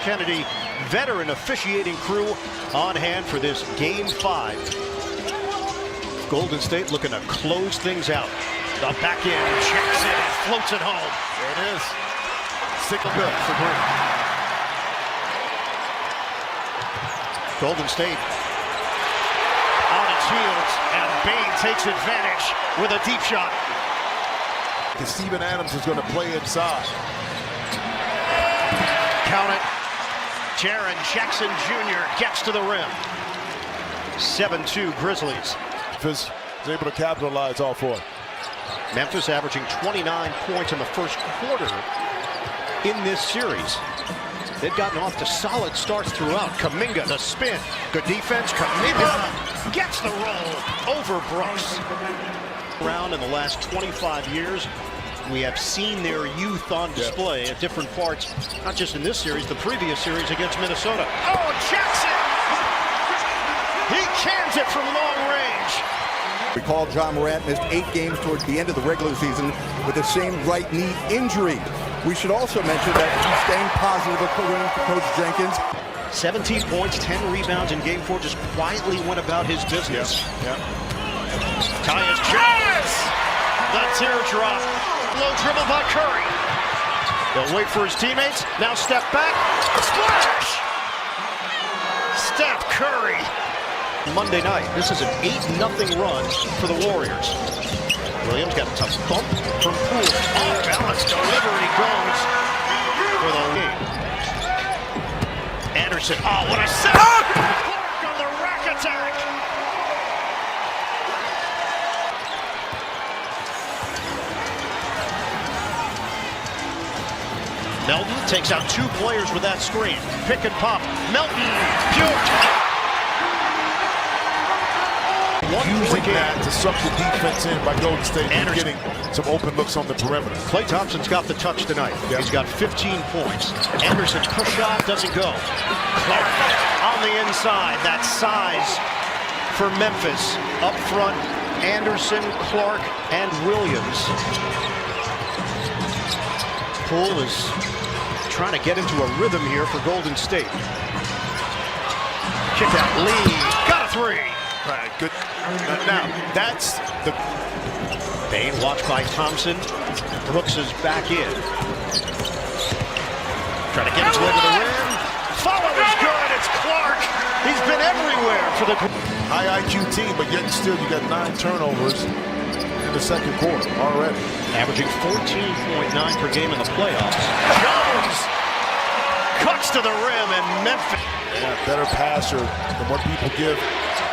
Kennedy, veteran officiating crew on hand for this Game 5. Golden State looking to close things out. The back end checks it and floats it home. There it is. Sickle good for Green. Golden State on its heels, and Bane takes advantage with a deep shot. Steven Adams is going to play inside. Count it. Jaren Jackson Jr. gets to the rim. 7-2 Grizzlies. Memphis is able to capitalize off for it. Memphis averaging 29 points in the first quarter in this series. They've gotten off to solid starts throughout. Kuminga, the spin. Good defense. Kuminga gets the roll over Brooks. Around in the last 25 years, we have seen their youth on display at different parts, not just in this series, the previous series against Minnesota. Oh, Jackson! He cans it from long range. Recall John Morant missed 8 games towards the end of the regular season with the same right knee injury. We should also mention that he's staying positive according to Coach Jenkins. 17 points, 10 rebounds in Game 4, just quietly went about his business. Tyus Jones! The teardrop. Low dribble by Curry. They'll wait for his teammates. Now step back. Splash! Steph Curry. Monday night, this is an 8-0 run for the Warriors. Williams got a tough bump from Poole. Off balance, delivery goes for the lead. Anderson, oh, what a set! Clark on the rack attack! Melton takes out 2 players with that screen. Pick and pop. Melton, Butte. Using that to suck the defense in by Golden State and getting some open looks on the perimeter. Klay Thompson's got the touch tonight. He's got 15 points. Anderson push shot doesn't go. Clark on the inside. That size for Memphis. Up front, Anderson, Clark, and Williams. Poole is trying to get into a rhythm here for Golden State. Kick out, Lee, got a 3. Right, good. Now, that's the... Bane watched by Thompson. Brooks is back in. Trying to get his way to the rim. Follow is good, it's Clark. He's been everywhere for the... High IQ team, but yet still you got 9 turnovers in the second quarter already. Averaging 14.9 per game in the playoffs. Jones cuts to the rim, and Memphis... Yeah, better passer than what people give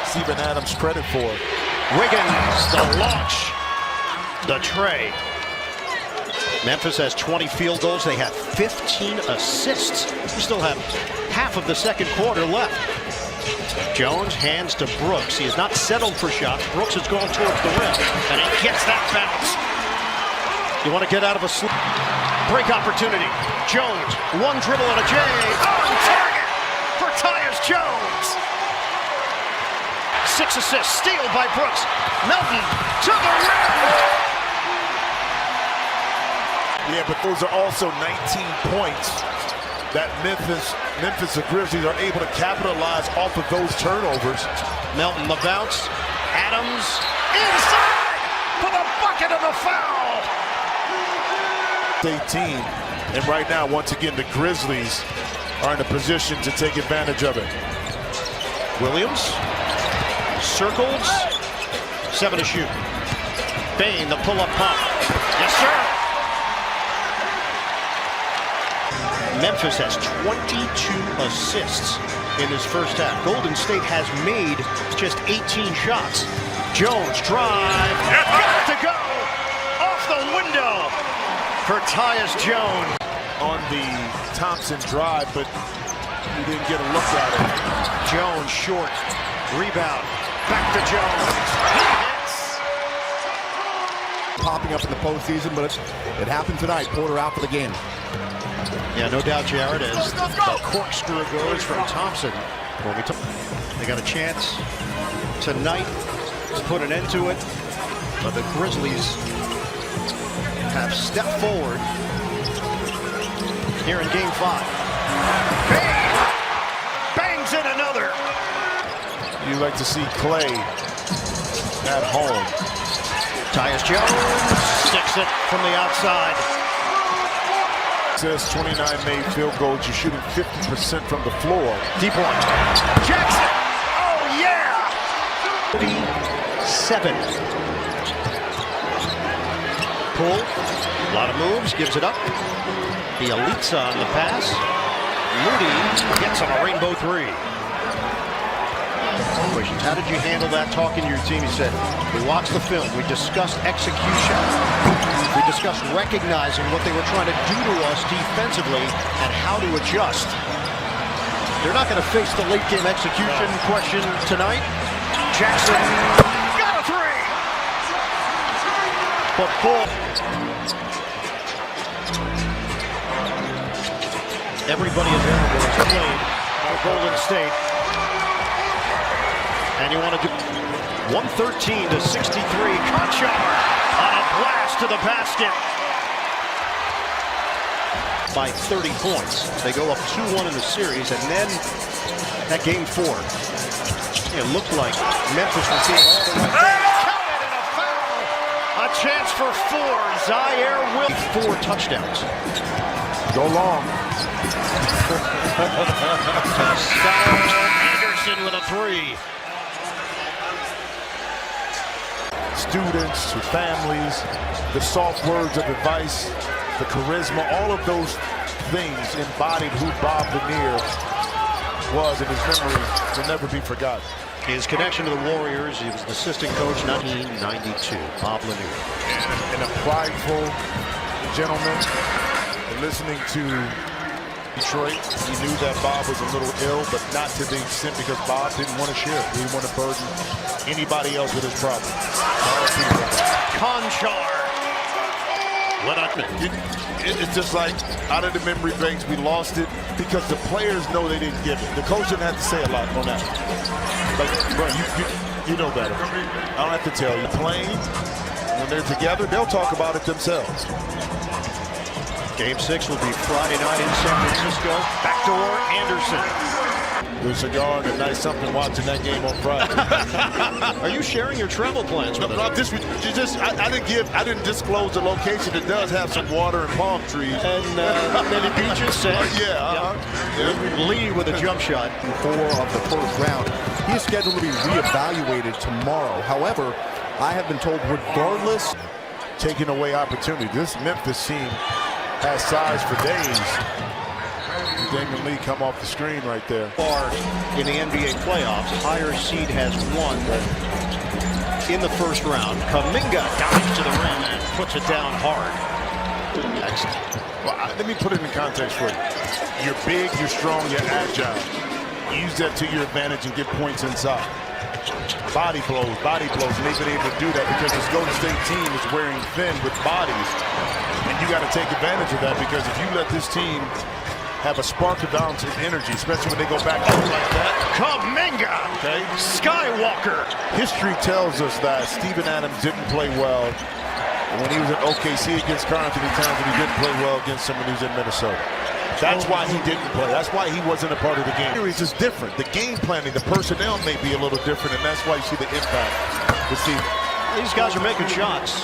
Steven Adams credit for. Wiggins, the launch, the tray. Memphis has 20 field goals. They have 15 assists. We still have half of the second quarter left. Jones hands to Brooks. He has not settled for shots. Brooks has gone towards the rim, and he gets that bounce. You want to get out of a slip. Break opportunity. Jones, 1 dribble and a J. On target for Tyus Jones. 6 assists, steal by Brooks. Melton to the rim. Yeah, but those are also 19 points that Memphis the Grizzlies are able to capitalize off of those turnovers. Melton the bounce. Adams inside for the bucket of the foul. 18, and right now, once again, the Grizzlies are in a position to take advantage of it. Williams circles, 7 to shoot. Bane, the pull-up pump. Yes, sir. Memphis has 22 assists in this first half. Golden State has made just 18 shots. Jones drive, got to go off the window for Tyus Jones. On the Thompson drive, but he didn't get a look at it. Jones short, rebound, back to Jones. He hits. Popping up in the postseason, but it happened tonight. Porter out for the game. Yeah, no doubt, Jared, as the corkscrew goes from Thompson. They got a chance tonight to put an end to it, but the Grizzlies have stepped forward here in Game 5. you like to see Clay at home. Tyus Jones sticks it from the outside. Says 29 made field goals. You're shooting 50% from the floor. Deep one. Jackson. Oh, yeah. 37. Pull. A lot of moves. Gives it up. Bielitsa on the pass. Moody gets on a rainbow three. Questions. How did you handle that talking to your team? He said, we watched the film. We discussed execution. We discussed recognizing what they were trying to do to us defensively and how to adjust. They're not going to face the late game execution question tonight. Jackson got a three. But full. Everybody available is played for Golden State. And you want to do 113 to 63. Conchar on a blast to the basket. By 30 points. They go up 2-1 in the series, and then that game 4. It looked like Memphis was being all the way back. Counted and a foul. A chance for 4. Zaire will 4 touchdowns. Go long. Anderson with a 3. Students, to families, the soft words of advice, the charisma, all of those things embodied who Bob Lanier was, and his memory will never be forgotten. His connection to the Warriors, he was an assistant coach in 1992, Bob Lanier. And a prideful gentleman. And listening to Detroit, he knew that Bob was a little ill, but not to the extent because Bob didn't want to share. He didn't want to burden anybody else with his problem. Conchar. It's just like out of the memory banks, we lost it because the players know they didn't give it. The coach didn't have to say a lot on that. Like, bro, you know better. I don't have to tell you. Playing, when they're together, they'll talk about it themselves. Game 6 will be Friday night in San Francisco. Backdoor Anderson. The cigar and a nice something watching that game on Friday. Are you sharing your travel plans with us? I didn't disclose the location. It does have some water and palm trees. And many beaches. Lee with a jump shot. 4 of the first round. He is scheduled to be reevaluated tomorrow. However, I have been told regardless. Taking away opportunity. This Memphis team has size for days. Damon Lee come off the screen right there. Far in the NBA playoffs, higher seed has won in the first round. Kuminga dives to the rim and puts it down hard. Next. Well, let me put it in context for you. You're big, you're strong, you're agile. Use that to your advantage and get points inside. Body blows, and they've been able to do that because this Golden State team is wearing thin with bodies. And you got to take advantage of that because if you let this team have a spark of bounce and energy, especially when they go back out like that. Kuminga! Okay. Skywalker! History tells us that Steven Adams didn't play well when he was at OKC against Karl Anthony Towns, and he didn't play well against someone who's in Minnesota. That's why he didn't play. That's why he wasn't a part of the game. The series is different. The game planning, the personnel may be a little different, and that's why you see the impact this season. These guys are making shots.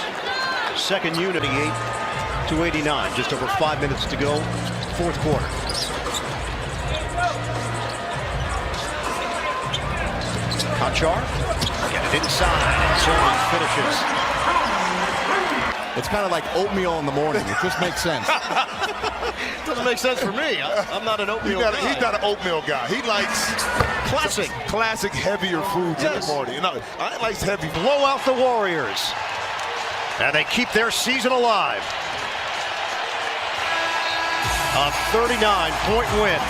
Second unit, 88-89. Just over 5 minutes to go. Fourth quarter. Conchar, get it inside, so he finishes. It's kind of like oatmeal in the morning. It just makes sense. Doesn't make sense for me. I'm not an oatmeal guy. He's not an oatmeal guy. He likes classic heavier foods in the morning. You know, I like heavy. Blow out the Warriors. And they keep their season alive. A 39-point win.